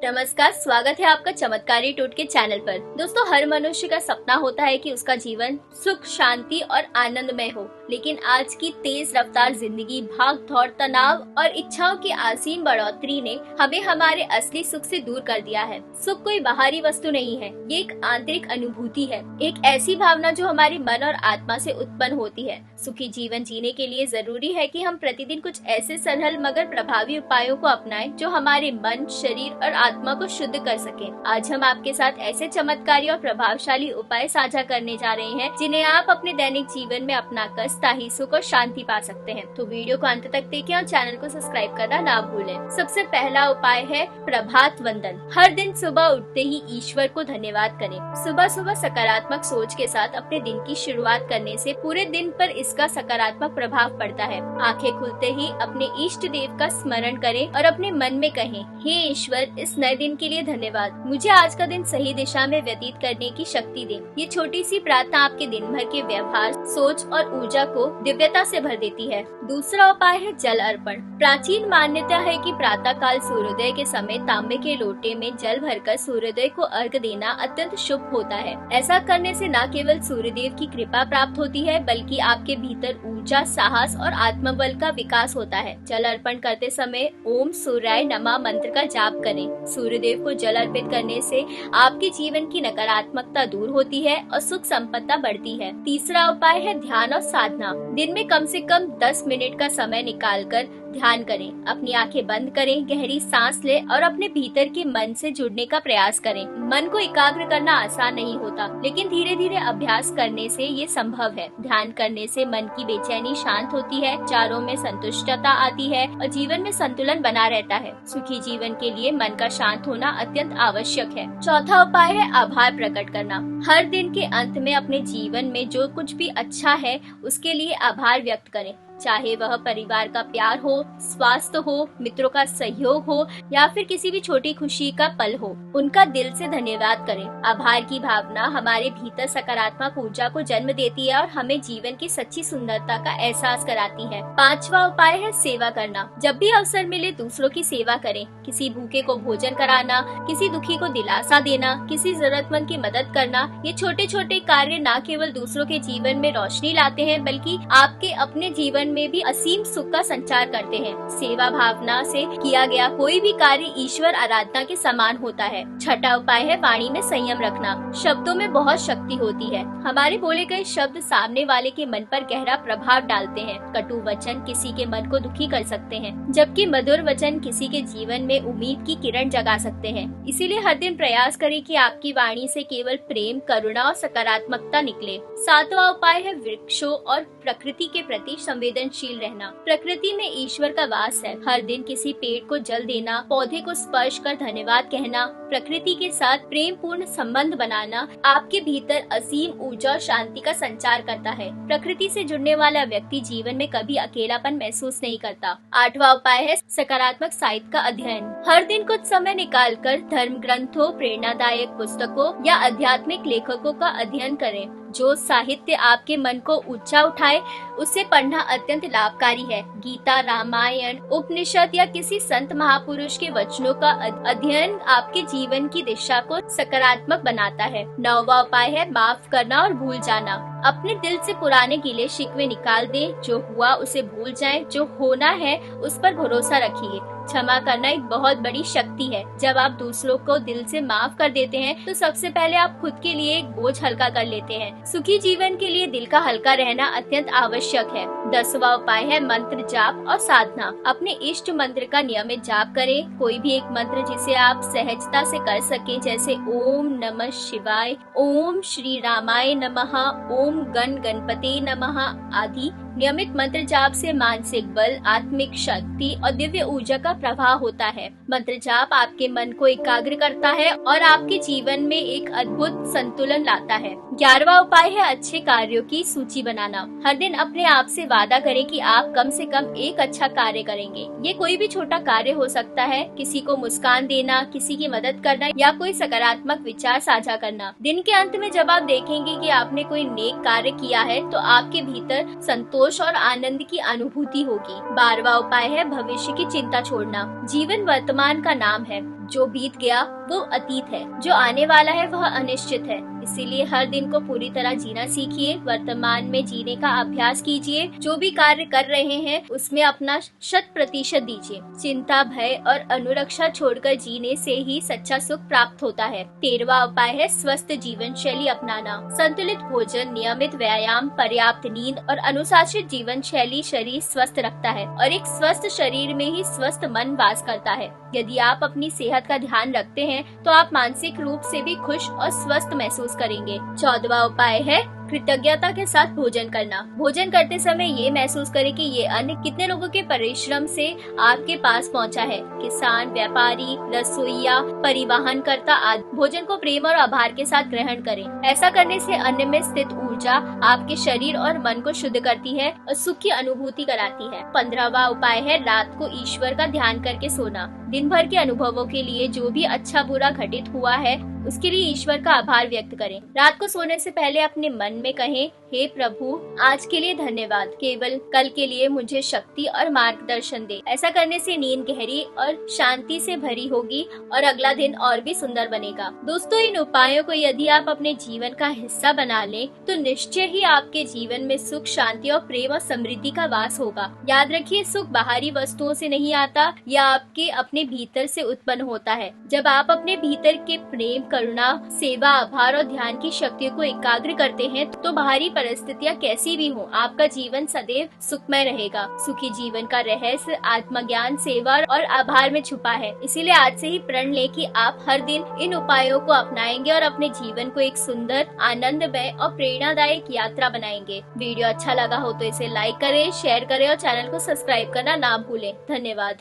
नमस्कार, स्वागत है आपका चमत्कारी टोटके चैनल पर। दोस्तों, हर मनुष्य का सपना होता है कि उसका जीवन सुख, शांति और आनंदमय हो, लेकिन आज की तेज रफ्तार जिंदगी, भाग दौड़, तनाव और इच्छाओं की असीम बढ़ोतरी ने हमें हमारे असली सुख से दूर कर दिया है। सुख कोई बाहरी वस्तु नहीं है, ये एक आंतरिक अनुभूति है, एक ऐसी भावना जो हमारे मन और आत्मा से उत्पन्न होती है। सुखी जीवन जीने के लिए जरूरी है कि हम प्रतिदिन कुछ ऐसे सरल मगर प्रभावी उपायों को अपनाएं जो हमारे मन, शरीर और आत्मा को शुद्ध कर सके। आज हम आपके साथ ऐसे चमत्कारी और प्रभावशाली उपाय साझा करने जा रहे हैं जिन्हें आप अपने दैनिक जीवन में अपनाकर स्थायी सुख और शांति पा सकते हैं। तो वीडियो को अंत तक देखें और चैनल को सब्सक्राइब करना ना भूलें। सबसे पहला उपाय है प्रभात वंदन। हर दिन सुबह उठते ही ईश्वर को धन्यवाद करें। सुबह सुबह सकारात्मक सोच के साथ अपने दिन की शुरुआत करने से पूरे दिन पर इसका सकारात्मक प्रभाव पड़ता है। आंखें खुलते ही अपने इष्ट देव का स्मरण करें और अपने मन में कहें, हे ईश्वर, इस नए दिन के लिए धन्यवाद। मुझे आज का दिन सही दिशा में व्यतीत करने की शक्ति दे। ये छोटी सी प्रार्थना आपके दिन भर के व्यवहार, सोच और ऊर्जा को दिव्यता से भर देती है। दूसरा उपाय है जल अर्पण। प्राचीन मान्यता है कि प्रातः काल सूर्योदय के समय तांबे के लोटे में जल भरकर सूर्योदय को अर्घ देना अत्यंत शुभ होता है। ऐसा करने से न केवल सूर्यदेव की कृपा प्राप्त होती है, बल्कि आपके भीतर ऊर्जा, साहस और आत्मबल का विकास होता है। जल अर्पण करते समय ओम सूर्याय नमः मंत्र का जाप करें। सूर्यदेव को जल अर्पित करने से आपके जीवन की नकारात्मकता दूर होती है और सुख संपन्नता बढ़ती है। तीसरा उपाय है ध्यान और साधना। दिन में कम से कम 10 मिनट का समय निकालकर ध्यान करें। अपनी आंखें बंद करें, गहरी सांस लें और अपने भीतर के मन से जुड़ने का प्रयास करें। मन को एकाग्र करना आसान नहीं होता, लेकिन धीरे धीरे अभ्यास करने से ये संभव है। ध्यान करने से मन की बेचैनी शांत होती है, विचारों में संतुष्टता आती है और जीवन में संतुलन बना रहता है। सुखी जीवन के लिए मन का शांत होना अत्यंत आवश्यक है। चौथा उपाय है आभार प्रकट करना। हर दिन के अंत में अपने जीवन में जो कुछ भी अच्छा है उसके लिए आभार व्यक्त करें, चाहे वह परिवार का प्यार हो, स्वास्थ्य हो, मित्रों का सहयोग हो या फिर किसी भी छोटी खुशी का पल हो। उनका दिल से धन्यवाद करें। आभार की भावना हमारे भीतर सकारात्मक ऊर्जा को जन्म देती है और हमें जीवन की सच्ची सुंदरता का एहसास कराती है। पांचवा उपाय है सेवा करना। जब भी अवसर मिले दूसरों की सेवा करें। किसी भूखे को भोजन कराना, किसी दुखी को दिलासा देना, किसी जरूरतमंद की मदद करना, ये छोटे छोटे कार्य न केवल दूसरों के जीवन में रोशनी लाते हैं, बल्कि आपके अपने जीवन में भी असीम सुख का संचार करते हैं। सेवा भावना से किया गया कोई भी कार्य ईश्वर आराधना के समान होता है। छठा उपाय है वाणी में संयम रखना। शब्दों में बहुत शक्ति होती है। हमारे बोले गए शब्द सामने वाले के मन पर गहरा प्रभाव डालते हैं। कटु वचन किसी के मन को दुखी कर सकते हैं, जबकि मधुर वचन किसी के जीवन में उम्मीद की किरण जगा सकते हैं। इसीलिए हर दिन प्रयास करें कि आपकी वाणी से केवल प्रेम, करुणा और सकारात्मकता निकले। सातवां उपाय है वृक्षों और प्रकृति के प्रति संवेदनशील रहना। प्रकृति में ईश्वर का वास है। हर दिन किसी पेड़ को जल देना, पौधे को स्पर्श कर धन्यवाद कहना, प्रकृति के साथ प्रेम पूर्ण संबंध बनाना आपके भीतर असीम ऊर्जा और शांति का संचार करता है। प्रकृति से जुड़ने वाला व्यक्ति जीवन में कभी अकेलापन महसूस नहीं करता। आठवां उपाय है सकारात्मक साहित्य का अध्ययन। हर दिन कुछ समय निकालकर धर्म ग्रंथों, प्रेरणादायक पुस्तकों या आध्यात्मिक लेखकों का अध्ययन करें। जो साहित्य आपके मन को ऊंचा उठाए उसे पढ़ना अत्यंत लाभकारी है। गीता, रामायण, उपनिषद या किसी संत महापुरुष के वचनों का अध्ययन आपके जीवन की दिशा को सकारात्मक बनाता है। नौवां उपाय है माफ करना और भूल जाना। अपने दिल से पुराने गिले शिकवे निकाल दें। जो हुआ उसे भूल जाएं, जो होना है उस पर भरोसा रखिए। क्षमा करना एक बहुत बड़ी शक्ति है। जब आप दूसरों को दिल से माफ कर देते हैं तो सबसे पहले आप खुद के लिए एक बोझ हल्का कर लेते हैं। सुखी जीवन के लिए दिल का हल्का रहना अत्यंत आवश्यक है। 10वां उपाय है मंत्र जाप और साधना। अपने इष्ट मंत्र का नियमित जाप करें। कोई भी एक मंत्र जिसे आप सहजता से कर सकें, जैसे ओम नमः शिवाय, ओम श्री रामाय नमः, ओम गण गणपते नमः आदि। नियमित मंत्र जाप से मानसिक बल, आत्मिक शक्ति और दिव्य ऊर्जा का प्रभाव होता है। मंत्र जाप आपके मन को एकाग्र करता है और आपके जीवन में एक अद्भुत संतुलन लाता है। 11वां उपाय है अच्छे कार्यों की सूची बनाना। हर दिन अपने आप से वादा करें कि आप कम से कम एक अच्छा कार्य करेंगे। ये कोई भी छोटा कार्य हो सकता है, किसी को मुस्कान देना, किसी की मदद करना या कोई सकारात्मक विचार साझा करना। दिन के अंत में जब आप देखेंगे कि आपने कोई नेक कार्य किया है तो आपके भीतर संतोष और आनंद की अनुभूति होगी। 12वां उपाय है भविष्य की चिंता छोड़ना। जीवन वर्तमान का नाम है। जो बीत गया वो अतीत है, जो आने वाला है वह अनिश्चित है। इसीलिए हर दिन को पूरी तरह जीना सीखिए, वर्तमान में जीने का अभ्यास कीजिए। जो भी कार्य कर रहे हैं उसमें अपना 100% दीजिए। चिंता, भय और अनुरक्षा छोड़कर जीने से ही सच्चा सुख प्राप्त होता है। 13वां उपाय है स्वस्थ जीवन शैली अपनाना। संतुलित भोजन, नियमित व्यायाम, पर्याप्त नींद और अनुशासित जीवन शैली शरीर स्वस्थ रखता है और एक स्वस्थ शरीर में ही स्वस्थ मन वास करता है। यदि आप अपनी सेहत का ध्यान रखते हैं तो आप मानसिक रूप से भी खुश और स्वस्थ महसूस करेंगे। 14वां उपाय है कृतज्ञता के साथ भोजन करना। भोजन करते समय ये महसूस करें कि ये अन्न कितने लोगों के परिश्रम से आपके पास पहुंचा है। किसान, व्यापारी, रसोइया, परिवहनकर्ता आदि भोजन को प्रेम और आभार के साथ ग्रहण करें। ऐसा करने से अन्न में स्थित ऊर्जा आपके शरीर और मन को शुद्ध करती है और सुख की अनुभूति कराती है। 15वां उपाय है रात को ईश्वर का ध्यान करके सोना। दिन भर के अनुभवों के लिए जो भी अच्छा बुरा घटित हुआ है उसके लिए ईश्वर का आभार व्यक्त करें। रात को सोने से पहले अपने मन में कहें, हे प्रभु, आज के लिए धन्यवाद, केवल कल के लिए मुझे शक्ति और मार्गदर्शन दे। ऐसा करने से नींद गहरी और शांति से भरी होगी और अगला दिन और भी सुंदर बनेगा। दोस्तों, इन उपायों को यदि आप अपने जीवन का हिस्सा बना लें तो निश्चय ही आपके जीवन में सुख, शांति और प्रेम और समृद्धि का वास होगा। याद रखिए, सुख बाहरी वस्तुओं से नहीं आता, यह आपके अपने भीतर से उत्पन्न होता है। जब आप अपने भीतर के प्रेम, करुणा, सेवा, आभार और ध्यान की शक्तियों को एकाग्र करते हैं तो बाहरी परिस्थितियाँ कैसी भी हों, आपका जीवन सदैव सुखमय रहेगा। सुखी जीवन का रहस्य आत्मज्ञान, सेवा और आभार में छुपा है। इसीलिए आज से ही प्रण लें कि आप हर दिन इन उपायों को अपनाएंगे और अपने जीवन को एक सुंदर, आनंदमय और प्रेरणादायक यात्रा बनाएंगे। वीडियो अच्छा लगा हो तो इसे लाइक करें, शेयर करें और चैनल को सब्सक्राइब करना ना भूलें। धन्यवाद।